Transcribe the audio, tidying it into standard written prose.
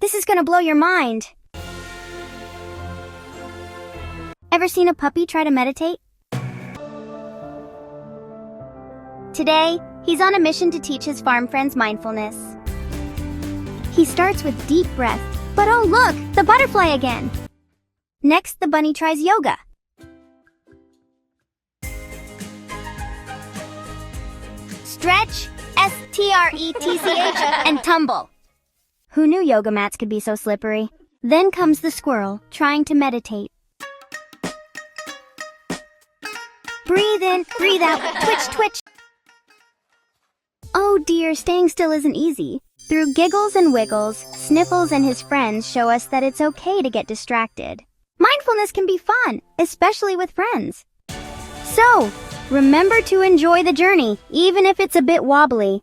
This is gonna blow your mind. Ever seen a puppy try to meditate? Today, he's on a mission to teach his farm friends mindfulness. He starts with deep breath, but oh look, the butterfly again! Next, the bunny tries yoga. Stretch, S-T-R-E-T-C-H, and tumble. Who knew yoga mats could be so slippery? Then comes the squirrel, trying to meditate. Breathe in, breathe out, twitch, twitch. Oh dear, staying still isn't easy. Through giggles and wiggles, Sniffles and his friends show us that it's okay to get distracted. Mindfulness can be fun, especially with friends. So, remember to enjoy the journey, even if it's a bit wobbly.